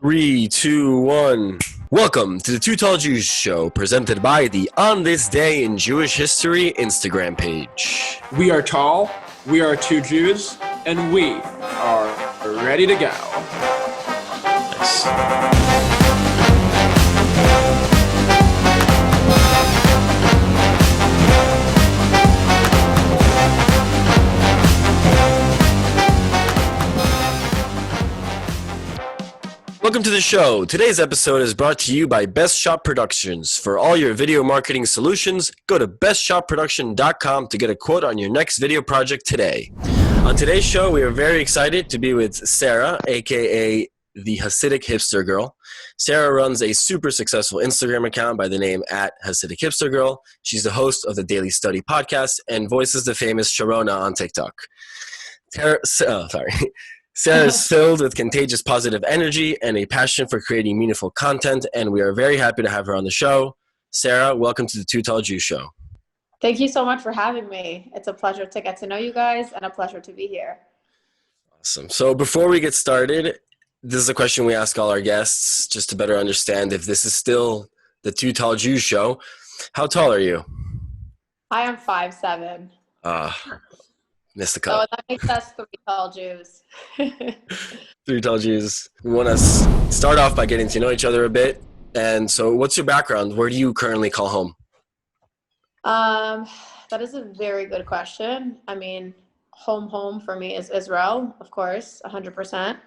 Three, two, one. Welcome to the Two Tall Jews show, presented by the On This Day in Jewish History Instagram page. We are tall, we are two Jews, and we are ready to go. Nice. Welcome to the show. Today's episode is brought to you by Best Shop Productions. For all your video marketing solutions, go to bestshopproduction.com to get a quote on your next video project today. On today's show, we are very excited to be with Sarah, aka the Hassidic Hipster Girl. Sarah runs a super successful Instagram account by the name @Hassidic Hipster Girl. She's the host of the Daily Study podcast and voices the famous Sharona on TikTok. Sarah is filled with contagious positive energy and a passion for creating meaningful content, and we are very happy to have her on the show. Sarah, welcome to the Two Tall Jews show. Thank you so much for having me. It's a pleasure to get to know you guys and a pleasure to be here. Awesome. So before we get started, this is a question we ask all our guests just to better understand if this is still the Two Tall Jews show. How tall are you? I am 5'7". Missed the So cut. that makes us three tall Jews. Three Tall Jews. We want to start off by getting to know each other a bit. And so what's your background? Where do you currently call home? That is a very good question. I mean, home for me is Israel, of course, 100%.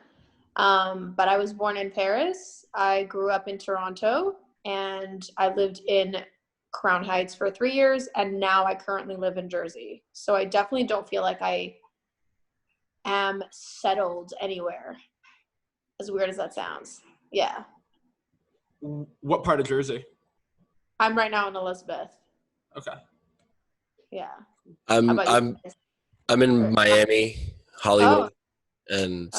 But I was born in Paris. I grew up in Toronto, and I lived in Crown Heights for 3 years, and now I currently live in Jersey. So I definitely don't feel like I am settled anywhere, as weird as that sounds. Yeah. What part of Jersey? I'm right now in Elizabeth. Okay. Yeah. I'm How about you? in Miami, Hollywood, Oh. and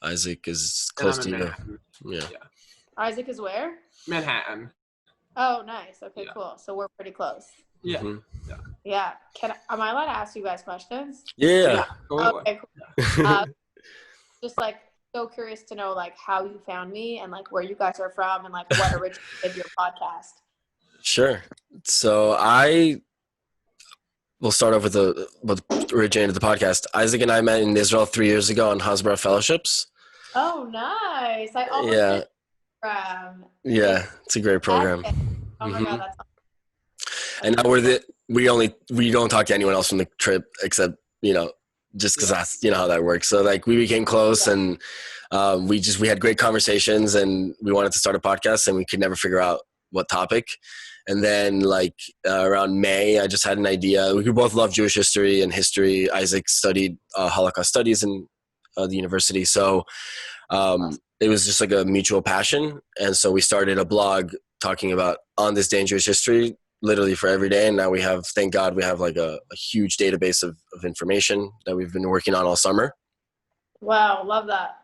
Isaac is And close I'm to in you. Manhattan. Yeah. Isaac is where? Manhattan. Oh, nice. Okay, Yeah. cool. So we're pretty close. Yeah. Mhm. Yeah. Am I allowed to ask you guys questions? Yeah. Totally. Okay, cool. Just like so curious to know like how you found me and like where you guys are from and like what originated your podcast. Sure. So we'll start off with what originated the podcast. Isaac and I met in Israel 3 years ago on Hasbara Fellowships. Oh, nice. I almost Yeah. did program. Yeah, it's a great program. Oh my Mhm. God, that's awesome. And now we don't talk to anyone else from the trip except, just because that's, how that works. So like we became close and we had great conversations and we wanted to start a podcast and we could never figure out what topic. And then around May, I just had an idea. We both love Jewish history and history. Isaac studied Holocaust studies in the university. So it was just like a mutual passion. And so we started a blog talking about On This Day in Jewish History literally for every day. And now thank God, we have like a huge database of information that we've been working on all summer. Wow, love that.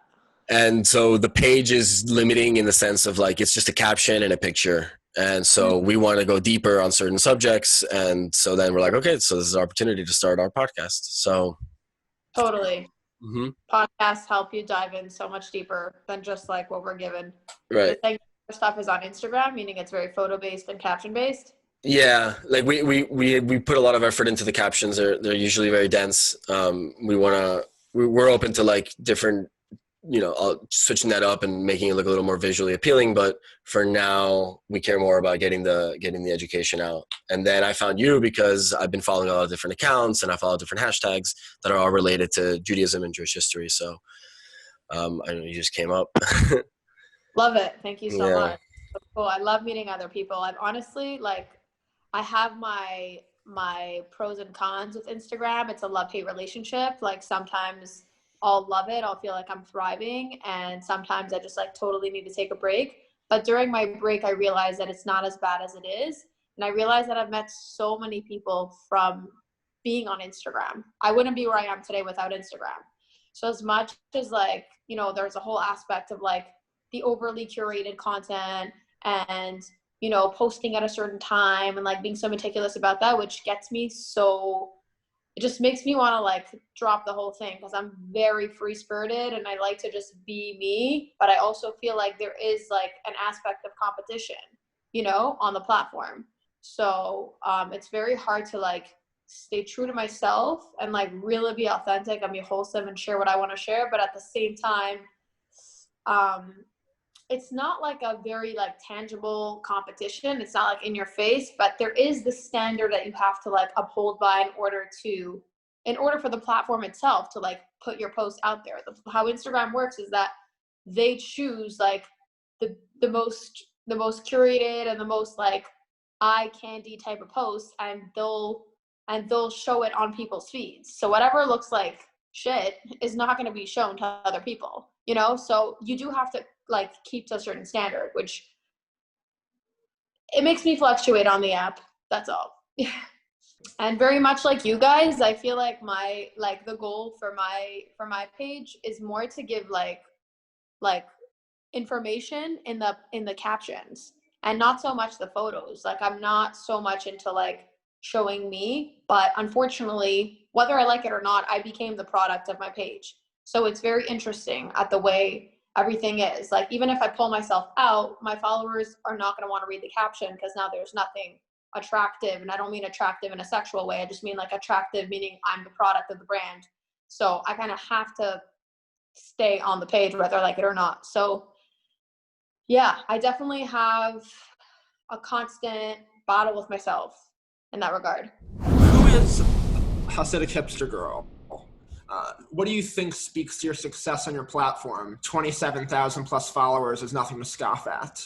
And so the page is limiting in the sense of like, it's just a caption and a picture. And so we want to go deeper on certain subjects. And so then we're like, okay, so this is our opportunity to start our podcast. So Totally. mm-hmm. Podcasts help you dive in so much deeper than just like what we're given. Right. The stuff is on Instagram, meaning it's very photo based and caption based. Yeah, like we put a lot of effort into the captions. They're usually very dense. We're open to like different, switching that up and making it look a little more visually appealing. But for now, we care more about getting the education out. And then I found you because I've been following a lot of different accounts and I follow different hashtags that are all related to Judaism and Jewish history. So I know you just came up. Love it. Thank you so Yeah. much. So cool. I love meeting other people. I'm honestly I have my pros and cons with Instagram. It's a love-hate relationship. Like sometimes I'll love it. I'll feel like I'm thriving. And sometimes I just like totally need to take a break. But during my break, I realized that it's not as bad as it is. And I realized that I've met so many people from being on Instagram. I wouldn't be where I am today without Instagram. So as much as like, there's a whole aspect of like the overly curated content and posting at a certain time and like being so meticulous about that, which gets me so it just makes me want to like drop the whole thing, because I'm very free spirited and I like to just be me. But I also feel like there is like an aspect of competition, you know, on the platform. So it's very hard to like stay true to myself and like really be authentic and be wholesome and share what I want to share. But at the same time, it's not like a very like tangible competition. It's not like in your face, but there is the standard that you have to like uphold by in order for the platform itself to like put your post out there. How Instagram works is that they choose like the most curated and the most like eye candy type of posts, and they'll show it on people's feeds. So whatever looks like shit is not going to be shown to other people, you know? So you do have to like keep to a certain standard, which it makes me fluctuate on the app. That's all. And very much like you guys, I feel like the goal for my page is more to give like information in the captions and not so much the photos. Like I'm not so much into like showing me, but unfortunately, whether I like it or not, I became the product of my page. So it's very interesting at the way everything is. Like even if I pull myself out, my followers are not going to want to read the caption because now there's nothing attractive. And I don't mean attractive in a sexual way. I just mean like attractive, meaning I'm the product of the brand. So I kind of have to stay on the page whether I like it or not. So yeah, I definitely have a constant battle with myself in that regard. Who is Hassidic Hipster Girl? What do you think speaks to your success on your platform? 27,000 plus followers is nothing to scoff at.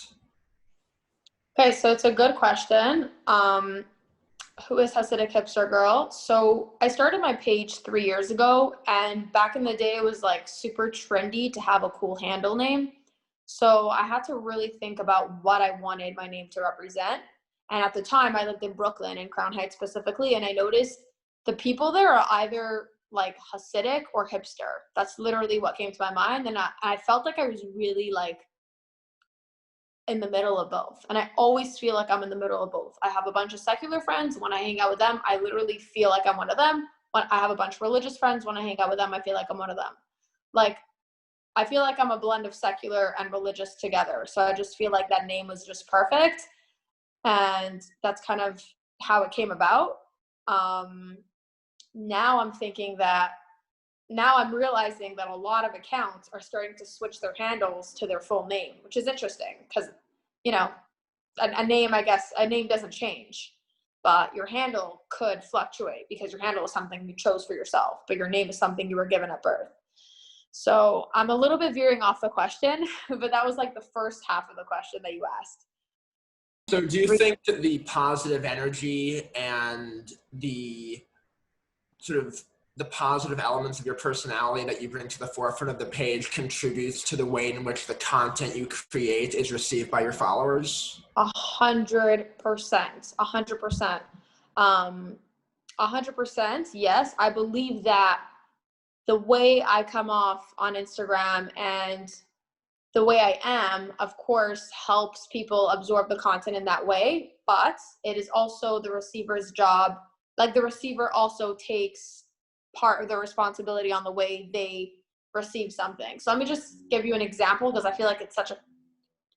Okay, so it's a good question. Who is Hassidic Hipster Girl? So I started my page 3 years ago, and back in the day, it was like super trendy to have a cool handle name. So I had to really think about what I wanted my name to represent. And at the time, I lived in Brooklyn, in Crown Heights specifically, and I noticed the people there are either like Hasidic or hipster. That's literally what came to my mind. And I felt like I was really like in the middle of both. And I always feel like I'm in the middle of both. I have a bunch of secular friends. When I hang out with them, I literally feel like I'm one of them. When I have a bunch of religious friends, when I hang out with them, I feel like I'm one of them. Like, I feel like I'm a blend of secular and religious together. So I just feel like that name was just perfect. And that's kind of how it came about. Now I'm realizing that a lot of accounts are starting to switch their handles to their full name, which is interesting because, you know, a name doesn't change, but your handle could fluctuate because your handle is something you chose for yourself, but your name is something you were given at birth. So I'm a little bit veering off the question, but that was like the first half of the question that you asked. So do you think that the positive energy and the sort of the positive elements of your personality that you bring to the forefront of the page contributes to the way in which the content you create is received by your followers? 100%, 100%. 100%, yes. I believe that the way I come off on Instagram and the way I am, of course, helps people absorb the content in that way, but it is also the receiver's job. Like the receiver also takes part of the responsibility on the way they receive something. So let me just give you an example because I feel like it's such an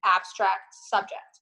abstract subject.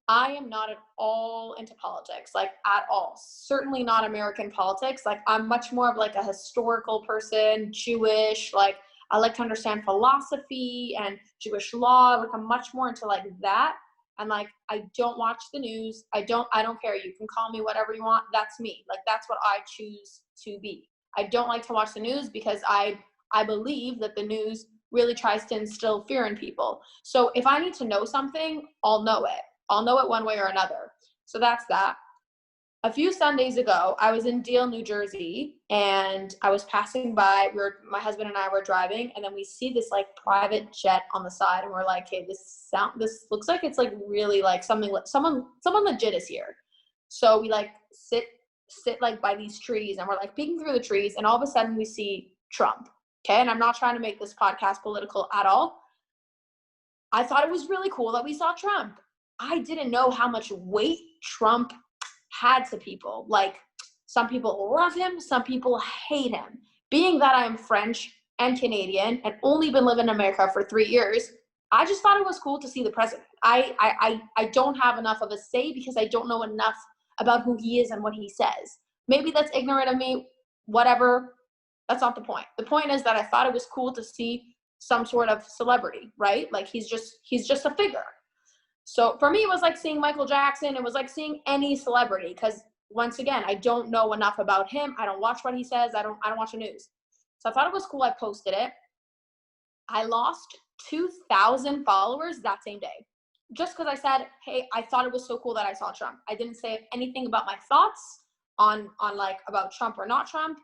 I am not at all into politics, like at all. Certainly not American politics. Like I'm much more of like a historical person, Jewish, like I like to understand philosophy and Jewish law. Like I'm much more into like that. And like, I don't watch the news. I don't care. You can call me whatever you want. That's me. Like that's what I choose to be. I don't like to watch the news because I believe that the news really tries to instill fear in people. So if I need to know something, I'll know it. I'll know it one way or another. So that's that. A few Sundays ago, I was in Deal, New Jersey, and I was passing by. My husband and I were driving, and then we see this like private jet on the side, and we're like, "Hey, this looks like it's like really like someone legit is here." So we like sit like by these trees, and we're like peeking through the trees, and all of a sudden we see Trump. Okay, and I'm not trying to make this podcast political at all. I thought it was really cool that we saw Trump. I didn't know how much weight Trump had to people. Like Some people love him, some people hate him. Being that I am French and Canadian and only been living in America for 3 years, I just thought it was cool to see the president. I don't have enough of a say because I don't know enough about who he is and what he says. Maybe that's ignorant of me, whatever. That's not the point. The point is that I thought it was cool to see some sort of celebrity, right? Like he's just a figure. So for me, it was like seeing Michael Jackson. It was like seeing any celebrity because once again, I don't know enough about him. I don't watch what he says. I don't watch the news. So I thought it was cool. I posted it. I lost 2,000 followers that same day. Just because I said, hey, I thought it was so cool that I saw Trump. I didn't say anything about my thoughts on like about Trump or not Trump.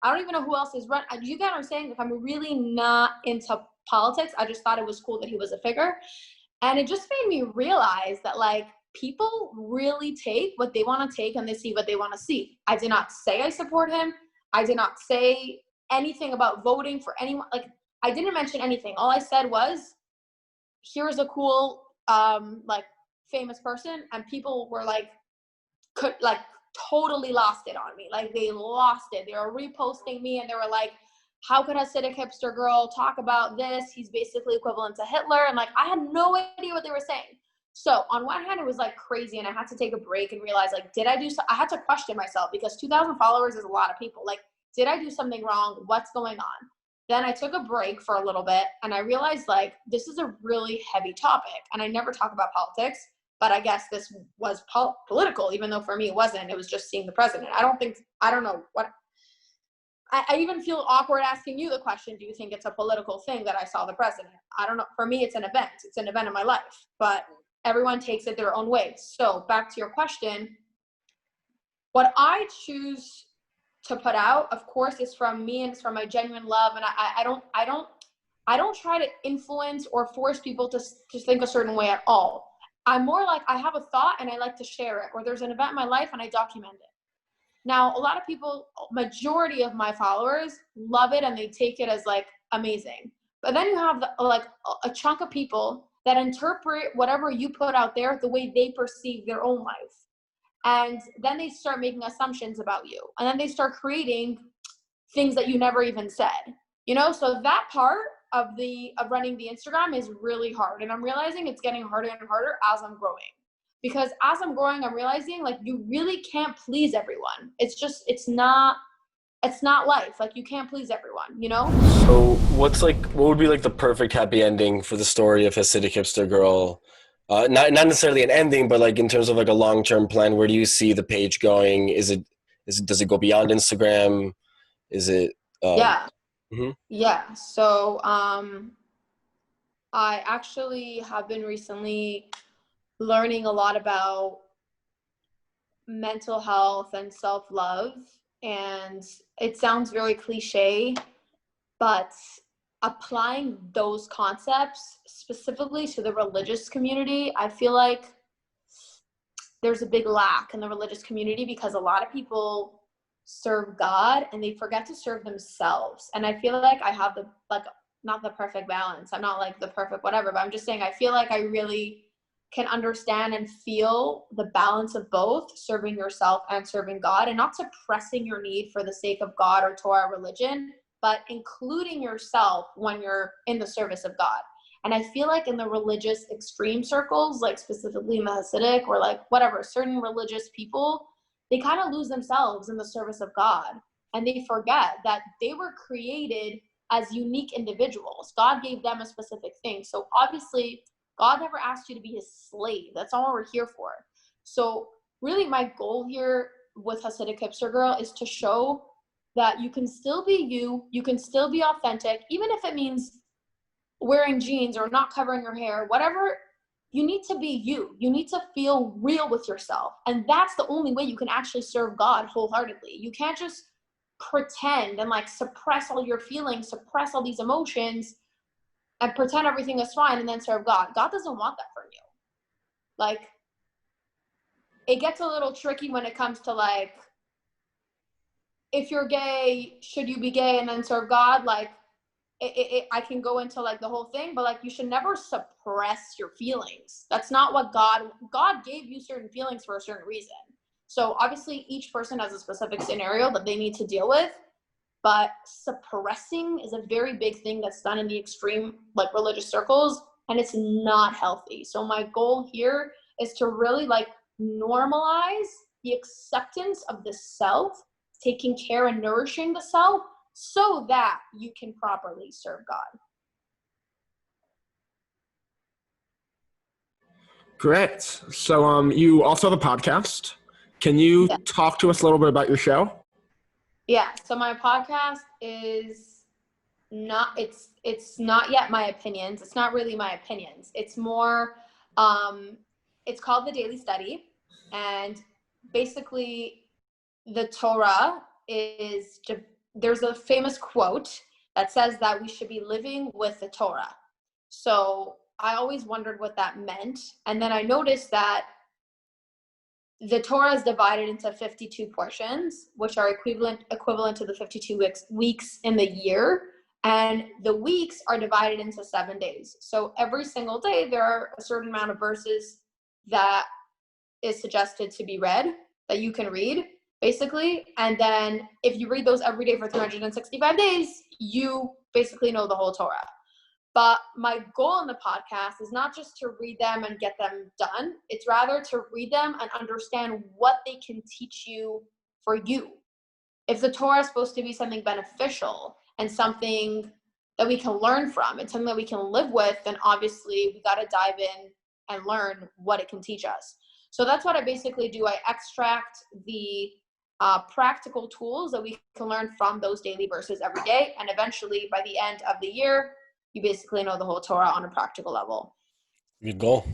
I don't even know who else is run. You get what I'm saying? Like, I'm really not into politics. I just thought it was cool that he was a figure. And it just made me realize that like people really take what they want to take and they see what they want to see. I did not say I support him. I did not say anything about voting for anyone. Like, I didn't mention anything. All I said was, here's a cool, like famous person. And people were like, totally lost it on me. Like they lost it. They were reposting me and they were like, how could Hassidic Hipster girl talk about this? He's basically equivalent to Hitler. And like, I had no idea what they were saying. So on one hand, it was like crazy. And I had to take a break and realize like, did I do so? I had to question myself because 2,000 followers is a lot of people. Like, did I do something wrong? What's going on? Then I took a break for a little bit and I realized like, this is a really heavy topic. And I never talk about politics, but I guess this was political, even though for me it wasn't. It was just seeing the president. I don't know what. I even feel awkward asking you the question, do you think it's a political thing that I saw the president? I don't know. For me, it's an event. It's an event in my life, but everyone takes it their own way. So back to your question, what I choose to put out, of course, is from me and it's from my genuine love. And I don't try to influence or force people to think a certain way at all. I'm more like, I have a thought and I like to share it, or there's an event in my life and I document it. Now, a lot of people, majority of my followers love it and they take it as like amazing. But then you have like a chunk of people that interpret whatever you put out there the way they perceive their own life. And then they start making assumptions about you. And then they start creating things that you never even said, you know? So that part of running the Instagram is really hard. And I'm realizing it's getting harder and harder as I'm growing. Because as I'm growing, I'm realizing like you really can't please everyone. It's not life. Like you can't please everyone, you know? So what would be like the perfect happy ending for the story of Hasidic Hipster Girl? Not necessarily an ending, but like in terms of like a long-term plan, where do you see the page going? Does it go beyond Instagram? Is it? Yeah. Mm-hmm. Yeah. So I actually have been recently learning a lot about mental health and self-love. And it sounds very cliche, but applying those concepts specifically to the religious community, I feel like there's a big lack in the religious community because a lot of people serve God and they forget to serve themselves. And I feel like I have not the perfect balance. I'm not like the perfect whatever, but I'm just saying I feel like I really can understand and feel the balance of both serving yourself and serving God, and not suppressing your need for the sake of God or Torah religion, but including yourself when you're in the service of God. And I feel like in the religious extreme circles, like specifically in the Hasidic or like whatever, certain religious people, they kind of lose themselves in the service of God. And they forget that they were created as unique individuals. God gave them a specific thing. So obviously, God never asked you to be his slave. That's all we're here for. So really my goal here with Hassidic Hipster Girl is to show that you can still be you can still be authentic, even if it means wearing jeans or not covering your hair, whatever. You need to be you. You need to feel real with yourself. And that's the only way you can actually serve God wholeheartedly. You can't just pretend and like suppress all your feelings, suppress all these emotions, and pretend everything is fine and then serve God. God doesn't want that from you. Like, it gets a little tricky when it comes to like, if you're gay, should you be gay and then serve God? Like, I can go into like the whole thing, but like you should never suppress your feelings. That's not what God gave you certain feelings for a certain reason. So obviously each person has a specific scenario that they need to deal with, but suppressing is a very big thing that's done in the extreme, like religious circles, and it's not healthy. So my goal here is to really like normalize the acceptance of the self, taking care and nourishing the self so that you can properly serve God. Great. So you also have a podcast. Can you talk to us a little bit about your show? Yeah. So my podcast is not, it's not yet my opinions. It's not really my opinions. It's more, it's called The Daily Study. And basically the Torah is, there's a famous quote that says that we should be living with the Torah. So I always wondered what that meant. And then I noticed that the Torah is divided into 52 portions, which are equivalent to the 52 weeks in the year. And the weeks are divided into 7 days. So every single day, there are a certain amount of verses that is suggested to be read, that you can read, basically. And then if you read those every day for 365 days, you basically know the whole Torah. But my goal in the podcast is not just to read them and get them done. It's rather to read them and understand what they can teach you for you. If the Torah is supposed to be something beneficial and something that we can learn from and something that we can live with, then obviously we got to dive in and learn what it can teach us. So that's what I basically do. I extract the practical tools that we can learn from those daily verses every day. And eventually, by the end of the year, you basically know the whole Torah on a practical level. Good goal.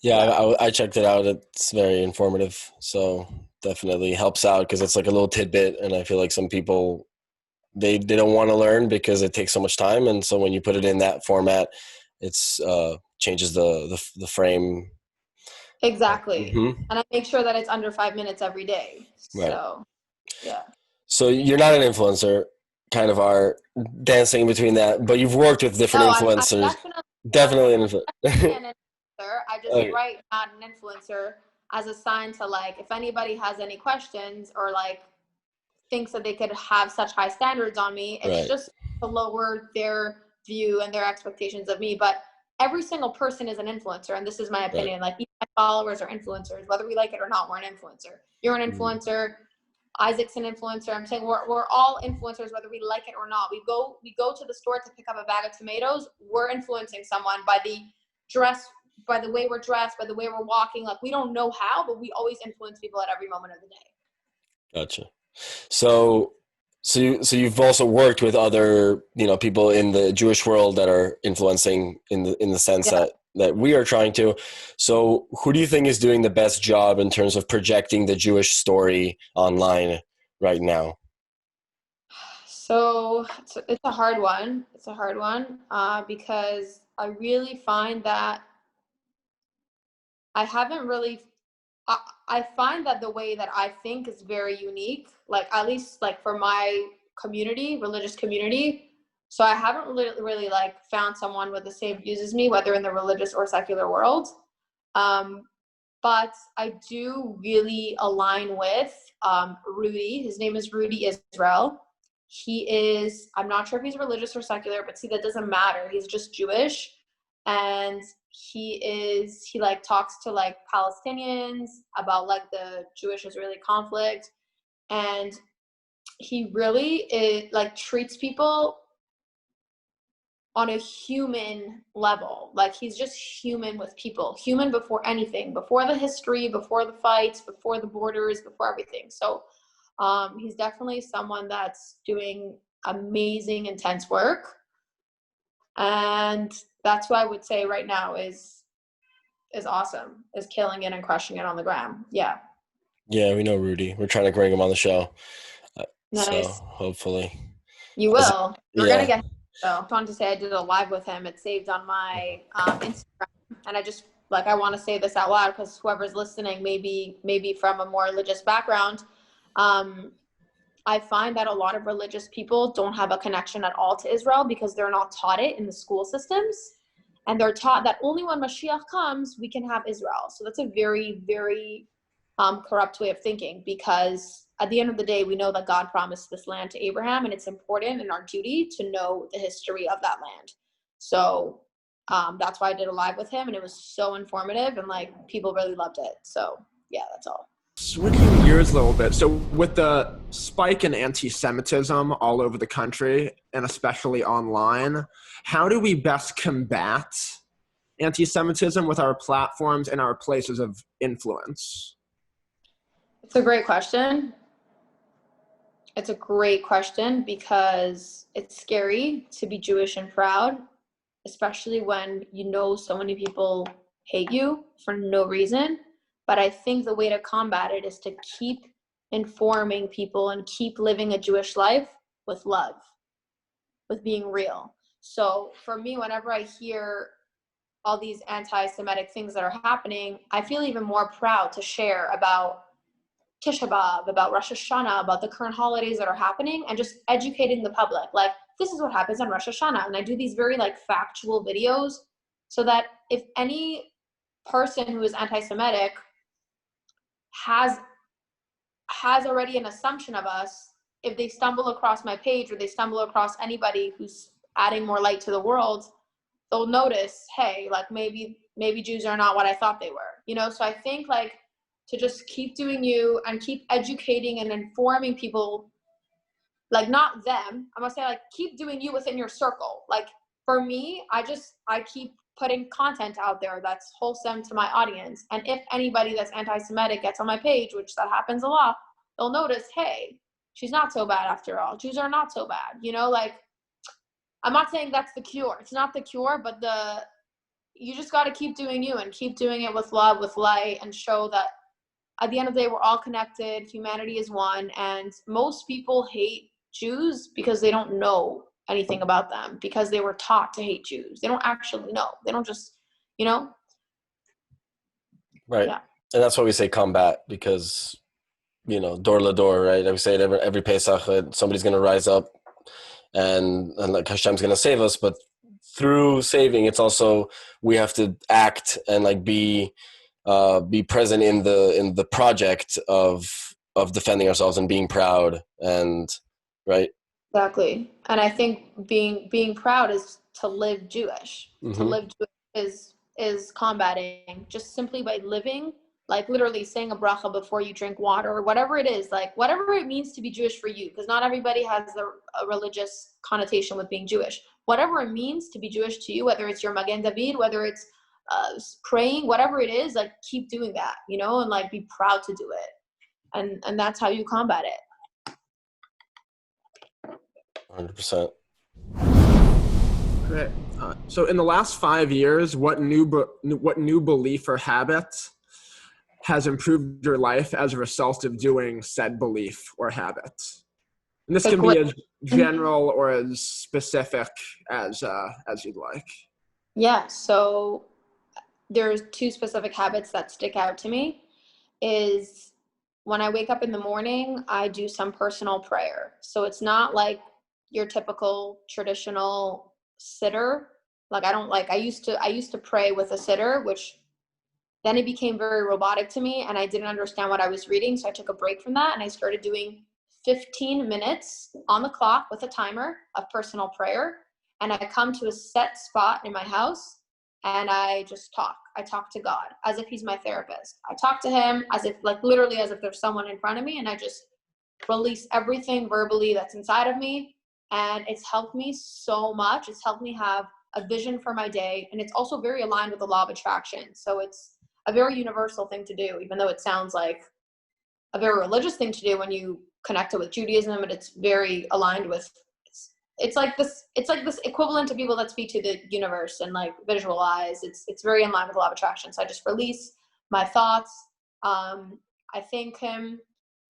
Yeah. I checked it out. It's very informative. So definitely helps out because it's like a little tidbit. And I feel like some people, they don't want to learn because it takes so much time. And so when you put it in that format, it's changes the frame. Exactly. Mm-hmm. And I make sure that it's under 5 minutes every day. Right. So, yeah. So you're not an influencer, kind of are dancing between that, but you've worked with different influencers. I'm Definitely an influencer. an influencer. I just Okay. write not an influencer as a sign to like, if anybody has any questions or like thinks that they could have such high standards on me, it's Right. just to lower their view and their expectations of me. But every single person is an influencer, and this is my opinion. Like, even my followers are influencers, whether we like it or not. We're an influencer. You're an influencer. Isaac's an influencer. I'm saying we're all influencers, whether we like it or not. We go to the store to pick up a bag of tomatoes. We're influencing someone by the dress, by the way we're dressed, by the way we're walking. Like, we don't know how, but we always influence people at every moment of the day. Gotcha. So you've also worked with other, people in the Jewish world that are influencing in the sense that we are trying to. So who do you think is doing the best job in terms of projecting the Jewish story online right now? So it's a hard one. Because I really find that I haven't really I find that the way that I think is very unique, like at least like for my community, religious community. So I haven't really like found someone with the same views as me, whether in the religious or secular world. But I do really align with Rudy. His name is Rudy Israel. He is, I'm not sure if he's religious or secular, but see, that doesn't matter. He's just Jewish. And he like talks to like Palestinians about like the Jewish-Israeli conflict. And he really like treats people on a human level. Like, he's just human with people, human before anything, before the history, before the fights, before the borders, before everything. So he's definitely someone that's doing amazing, intense work. And that's what I would say right now is awesome, is killing it and crushing it on the gram. Yeah. Yeah, we know Rudy. We're trying to bring him on the show. Nice. So hopefully. You will. We're going to get him. So I wanted to say I did a live with him. It's saved on my Instagram. And I just, like, I want to say this out loud because whoever's listening, maybe from a more religious background, I find that a lot of religious people don't have a connection at all to Israel because they're not taught it in the school systems. And they're taught that only when Mashiach comes, we can have Israel. So that's a very, very corrupt way of thinking, because at the end of the day, we know that God promised this land to Abraham, and it's important in our duty to know the history of that land. So that's why I did a live with him, and it was so informative, and like people really loved it. So yeah, that's all. Switching gears a little bit. So with the spike in anti-Semitism all over the country, and especially online, how do we best combat anti-Semitism with our platforms and our places of influence? It's a great question. It's a great question because it's scary to be Jewish and proud, especially when you know so many people hate you for no reason. But I think the way to combat it is to keep informing people and keep living a Jewish life with love, with being real. So for me, whenever I hear all these anti-Semitic things that are happening, I feel even more proud to share about Tisha B'Av, about Rosh Hashanah, about the current holidays that are happening, and just educating the public. Like, this is what happens on Rosh Hashanah. And I do these very like factual videos so that if any person who is anti-Semitic has already an assumption of us, if they stumble across my page or they stumble across anybody who's adding more light to the world, they'll notice, hey, like maybe Jews are not what I thought they were, you know? So I think like to just keep doing you and keep educating and informing people, like not them, I'm gonna say like keep doing you within your circle. Like for me, I keep putting content out there that's wholesome to my audience. And if anybody that's anti-Semitic gets on my page, which that happens a lot, they'll notice, hey, she's not so bad after all. Jews are not so bad, you know, like I'm not saying that's the cure. It's not the cure, but you just got to keep doing you and keep doing it with love, with light, and show that at the end of the day, we're all connected. Humanity is one. And most people hate Jews because they don't know anything about them, because they were taught to hate Jews. They don't actually know. They don't just, you know? Right. Yeah. And that's why we say combat, because, you know, door to door, right? We say it every Pesach, somebody's going to rise up and like Hashem's going to save us. But through saving, it's also, we have to act and like be present in the project of defending ourselves and being proud, and right. Exactly. And I think being proud is to live Jewish. To Mm-hmm. live Jewish is combating just simply by living, like literally saying a bracha before you drink water or whatever it is, like whatever it means to be Jewish for you, because not everybody has a religious connotation with being Jewish. Whatever it means to be Jewish to you, whether it's your Magen David, whether it's praying, whatever it is, like keep doing that, you know, and like be proud to do it. And that's how you combat it. 100%. Great. So in the last 5 years, what new belief or habit has improved your life as a result of doing said belief or habit? And this can be as general or as specific as you'd like. Yeah. So there's two specific habits that stick out to me. Is when I wake up in the morning, I do some personal prayer. So it's not like your typical traditional sitter. Like I used to pray with a sitter, which then it became very robotic to me and I didn't understand what I was reading. So I took a break from that and I started doing 15 minutes on the clock with a timer of personal prayer. And I come to a set spot in my house and I just talk. I talk to God as if he's my therapist. I talk to him as if, like literally as if there's someone in front of me, and I just release everything verbally that's inside of me. And it's helped me so much. It's helped me have a vision for my day. And it's also very aligned with the law of attraction. So it's a very universal thing to do, even though it sounds like a very religious thing to do when you connect it with Judaism, and it's very aligned with it's like this equivalent to people that speak to the universe and like visualize. It's very in line with the law of attraction. So I just release my thoughts. I thank him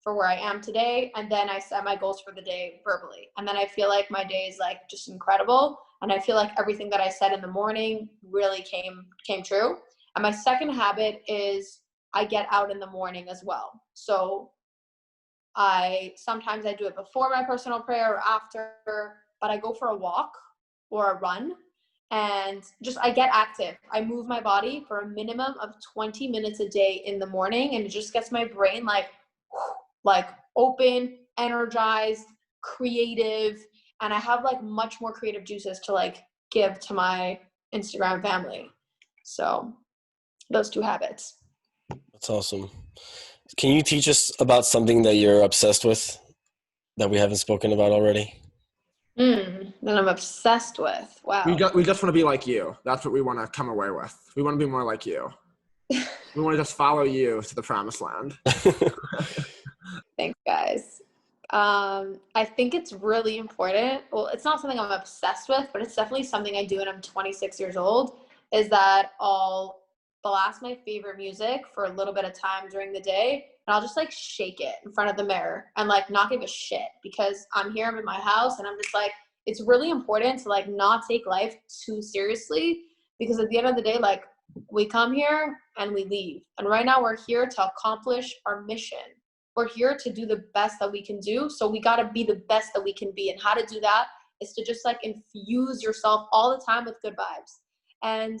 for where I am today, and then I set my goals for the day verbally. And then I feel like my day is like just incredible, and I feel like everything that I said in the morning really came true. And my second habit is I get out in the morning as well. So sometimes I do it before my personal prayer or after, but I go for a walk or a run. and just I get active. I move my body for a minimum of 20 minutes a day in the morning, and it just gets my brain like open, energized, creative, and I have like much more creative juices to like give to my Instagram family. So those two habits. That's awesome. Can you teach us about something that you're obsessed with that we haven't spoken about already? That I'm obsessed with. Wow. We just want to be like you. That's what we want to come away with. We want to be more like you. We want to just follow you to the promised land. Thanks, guys. I think it's really important. Well, it's not something I'm obsessed with, but it's definitely something I do when I'm 26 years old, is that I'll blast my favorite music for a little bit of time during the day, and I'll just like shake it in front of the mirror and like not give a shit, because I'm in my house, and I'm just like, it's really important to like not take life too seriously, because at the end of the day, like, we come here and we leave. And right now we're here to accomplish our mission. We're here to do the best that we can do. So we got to be the best that we can be. And how to do that is to just like infuse yourself all the time with good vibes. And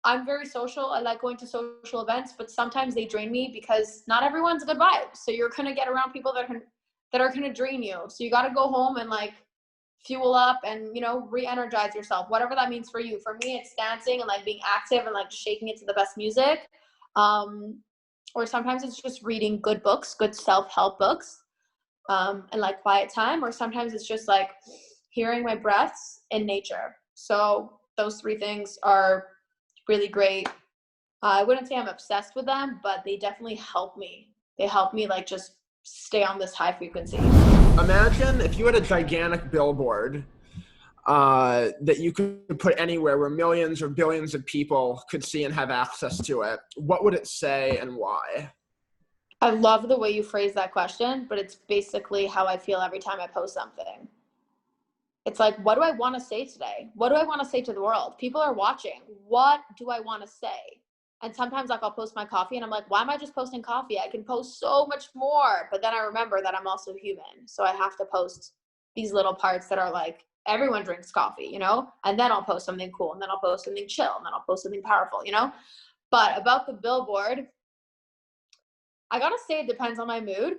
I'm very social. I like going to social events, but sometimes they drain me because not everyone's a good vibe. So you're going to get around people that are going to drain you. So you got to go home and like fuel up and, you know, re-energize yourself, whatever that means for you. For me, it's dancing and like being active and like shaking it to the best music. Or sometimes it's just reading good books, good self-help books, and like quiet time. Or sometimes it's just like hearing my breaths in nature. So those three things are really great. I wouldn't say I'm obsessed with them, but they definitely help me. They help me like just stay on this high frequency. Imagine if you had a gigantic billboard that you could put anywhere where millions or billions of people could see and have access to it. What would it say and why? I love the way you phrase that question, but it's basically how I feel every time I post something. It's like, what do I want to say today? What do I want to say to the world? People are watching. What do I want to say? And sometimes like I'll post my coffee and I'm like, why am I just posting coffee? I can post so much more. But then I remember that I'm also human. So I have to post these little parts that are like, everyone drinks coffee, you know? And then I'll post something cool, and then I'll post something chill, and then I'll post something powerful, you know? But about the billboard, I gotta say it depends on my mood.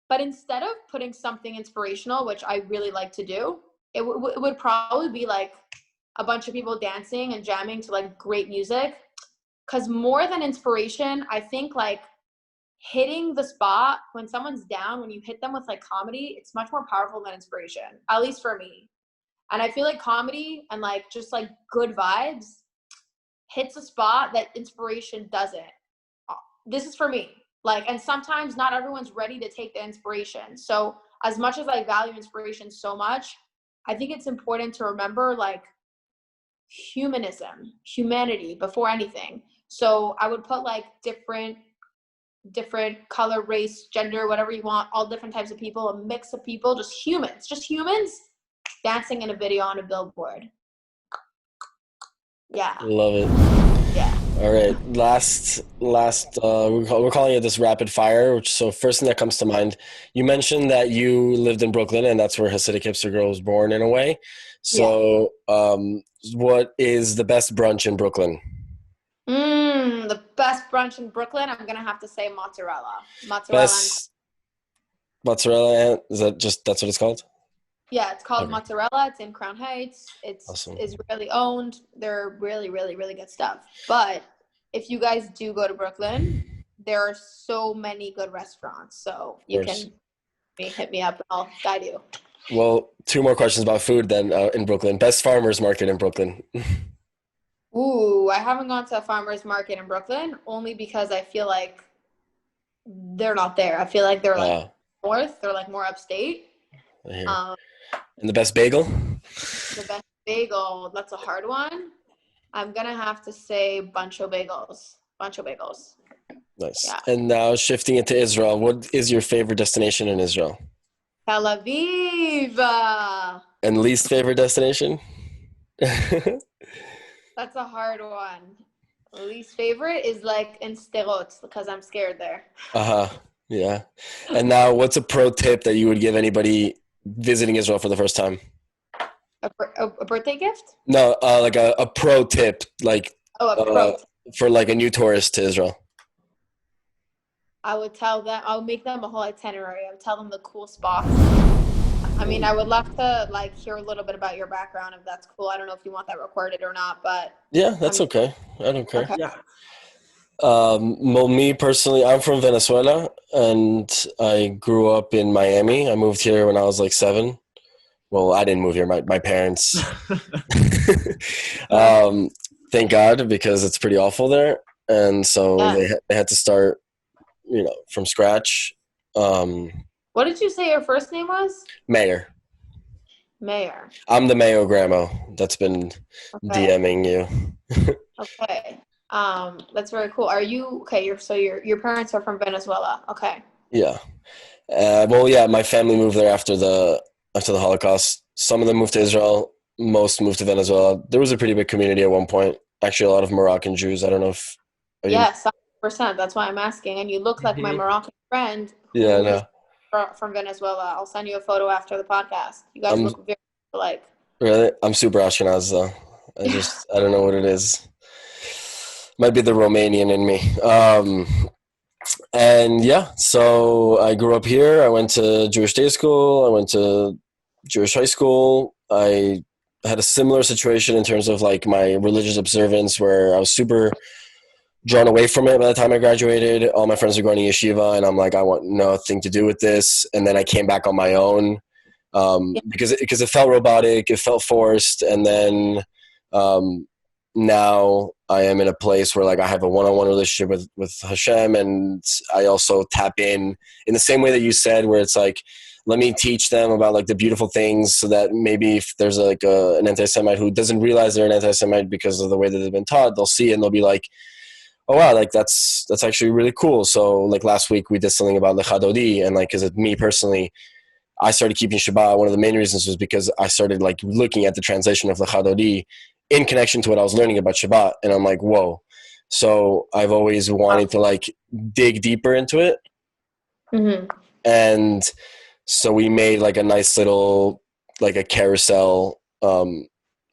But instead of putting something inspirational, which I really like to do, it would probably be like a bunch of people dancing and jamming to like great music. Because more than inspiration, I think like hitting the spot when someone's down, when you hit them with like comedy, it's much more powerful than inspiration, at least for me. And I feel like comedy and like just like good vibes hits a spot that inspiration doesn't. This is for me. Like, and sometimes not everyone's ready to take the inspiration. So as much as I value inspiration so much, I think it's important to remember like humanity before anything. So I would put like different color, race, gender, whatever you want, all different types of people, a mix of people, just humans dancing in a video on a billboard. Yeah. Love it. Yeah. All right. Last, we're calling it this rapid fire, so first thing that comes to mind, you mentioned that you lived in Brooklyn and that's where Hasidic Hipster Girl was born in a way. So, what is the best brunch in Brooklyn? The best brunch in Brooklyn, I'm going to have to say mozzarella. Best mozzarella, is that just, that's what it's called? Yeah, it's called Mozzarella. It's in Crown Heights. It's awesome. Israeli owned. They're really, really, really good stuff. But if you guys do go to Brooklyn, there are so many good restaurants. So you can hit me up and I'll guide you. Well, two more questions about food then in Brooklyn. Best farmer's market in Brooklyn. Ooh, I haven't gone to a farmer's market in Brooklyn only because I feel like they're not there. I feel like they're like north. They're like more upstate. And the best bagel? The best bagel, that's a hard one. I'm going to have to say Buncho Bagels. Nice. Yeah. And now shifting it to Israel, what is your favorite destination in Israel? Tel Aviv. And least favorite destination? That's a hard one. Least favorite is like in Sderot because I'm scared there. Yeah. And now what's a pro tip that you would give anybody visiting Israel for the first time? A birthday gift? No, like a pro tip, like Oh, a pro. for like a new tourist to Israel. I would tell them. I would make them a whole itinerary. I would tell them the cool spots. I mean, I would love to like hear a little bit about your background if that's cool. I don't know if you want that recorded or not, but Yeah, that's okay. I don't care. okay. Yeah. Well, me personally, I'm from Venezuela, and I grew up in Miami. I moved here when I was like 7. Well, I didn't move here. My parents. Thank God, because it's pretty awful there, and so they had to start, from scratch. What did you say your first name was? Mayor. Mayor. I'm the Mayo grandma that's been DMing you. Okay. That's very cool. Are you okay? Your parents are from Venezuela. Okay. Yeah. Well, yeah. My family moved there after the Holocaust. Some of them moved to Israel. Most moved to Venezuela. There was a pretty big community at one point. Actually, a lot of Moroccan Jews. I don't know if. Yes, 100%. That's why I'm asking. And you look like my Moroccan friend. Yeah, I know. From Venezuela. I'll send you a photo after the podcast. You guys look very alike. Really? I'm super Ashkenaz though. I don't know what it is. Might be the Romanian in me. And yeah, so I grew up here. I went to Jewish day school. I went to Jewish high school. I had a similar situation in terms of like my religious observance where I was super drawn away from it by the time I graduated. All my friends were going to yeshiva, and I'm like, I want nothing to do with this. And then I came back on my own because it felt robotic, it felt forced, and then now I am in a place where like I have a one-on-one relationship with Hashem, and I also tap in the same way that you said, where it's like, let me teach them about like the beautiful things, so that maybe if there's like an anti-Semite who doesn't realize they're an anti-Semite because of the way that they've been taught, they'll see it and they'll be like, oh wow, like that's actually really cool. So like last week we did something about Lecha Dodi, and like because me personally, I started keeping Shabbat. One of the main reasons was because I started like looking at the translation of Lecha Dodi in connection to what I was learning about Shabbat, and I'm like, whoa. So I've always wanted to like dig deeper into it, and so we made like a nice little like a carousel on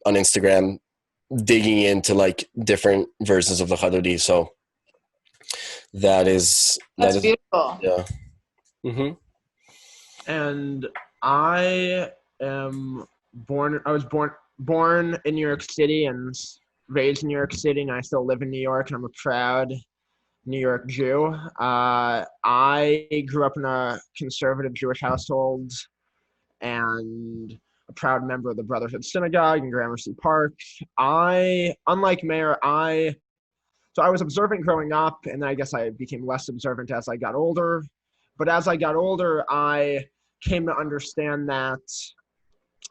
Instagram, digging into like different versions of the Chadodi. So that's beautiful. Yeah. Mm-hmm. And I was born in New York City and raised in New York City, and I still live in New York, and I'm a proud New York Jew. I grew up in a conservative Jewish household and a proud member of the Brotherhood Synagogue in Gramercy Park. Unlike Mayor, so I was observant growing up, and then I guess I became less observant as I got older. But as I got older, I came to understand that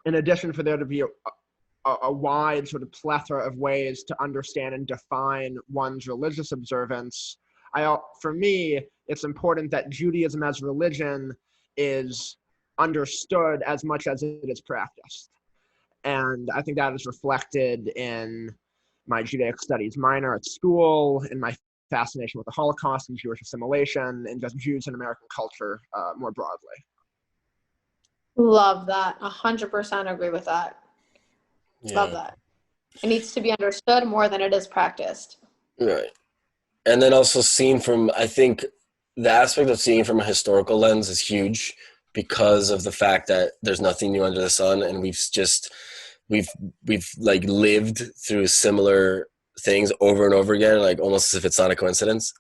in addition for there to be a wide sort of plethora of ways to understand and define one's religious observance, for me, it's important that Judaism as religion is understood as much as it is practiced. And I think that is reflected in my Judaic studies minor at school, in my fascination with the Holocaust and Jewish assimilation, and just Jews in American culture more broadly. Love that. 100% agree with that. Yeah. Love that. It needs to be understood more than it is practiced. Right. And then also seen from, I think the aspect of seeing from a historical lens is huge because of the fact that there's nothing new under the sun, and we've like lived through similar things over and over again, like almost as if it's not a coincidence.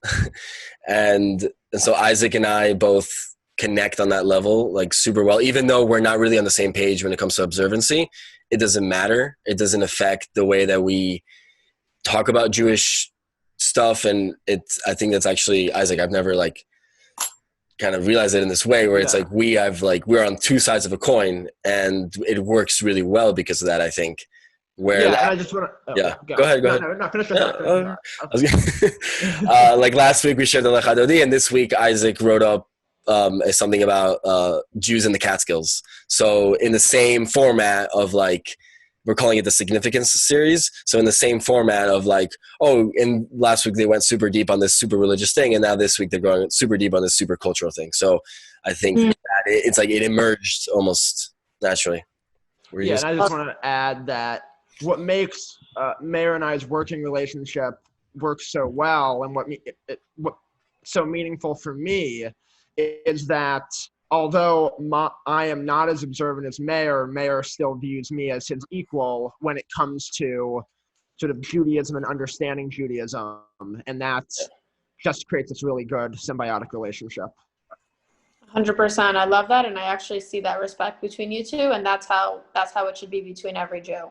and so Isaac and I both connect on that level like super well, even though we're not really on the same page when it comes to observancy. It doesn't matter. It doesn't affect the way that we talk about Jewish stuff. And I think that's actually, Isaac, I've never like kind of realized it in this way where it's like we're on two sides of a coin, and it works really well because of that, I think. Where I just want to go ahead. No, finish it. Like last week we shared the Lecha Dodi, and this week Isaac wrote up something about Jews in the Catskills. So in the same format of like, we're calling it the Significance series. So in the same format of like, and last week they went super deep on this super religious thing, and now this week they're going super deep on this super cultural thing. So I think that it's like it emerged almost naturally. Yeah, and I just want to add that what makes Mayor and I's working relationship work so well, and what so meaningful for me, is that although I am not as observant as Mayor still views me as his equal when it comes to sort of Judaism and understanding Judaism, and that just creates this really good symbiotic relationship. 100%. I love that, and I actually see that respect between you two, and that's how it should be between every Jew.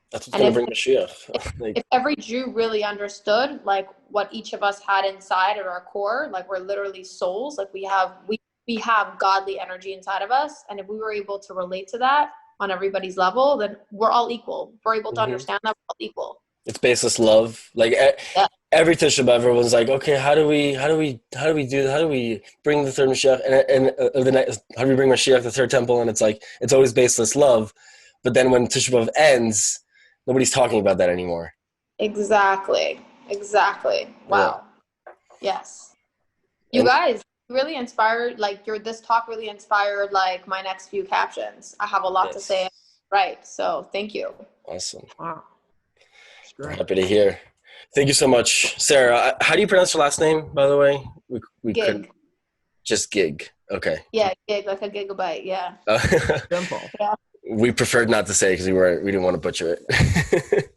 That's what's going to bring Mashiach. If every Jew really understood like what each of us had inside at our core, like we're literally souls, like we have godly energy inside of us, and if we were able to relate to that on everybody's level, then we're all equal. We're able to understand that we're all equal. It's baseless love. Like every Tisha B'Av, everyone's like, okay, how do we bring the third Mashiach how do we bring Mashiach the third temple? And it's like, it's always baseless love. But then when Tisha B'Av ends, nobody's talking about that anymore. Exactly. Wow. Yeah. Yes. You guys really inspired, like this talk really inspired like my next few captions. I have a lot to say. Right. So thank you. Awesome. Wow. I'm happy to hear. Thank you so much. Sarah, how do you pronounce your last name, by the way? We Gig. couldn't. Just Gig. Okay. Yeah, gig, like a gigabyte. Yeah. Simple. Yeah. We preferred not to say because we didn't want to butcher it.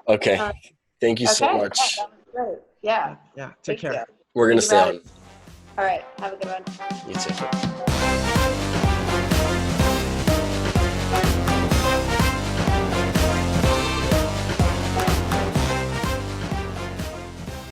Okay. Thank you so much. Yeah, that was great. Yeah. Take care. We're going to stay on. All right. Have a good one. You too.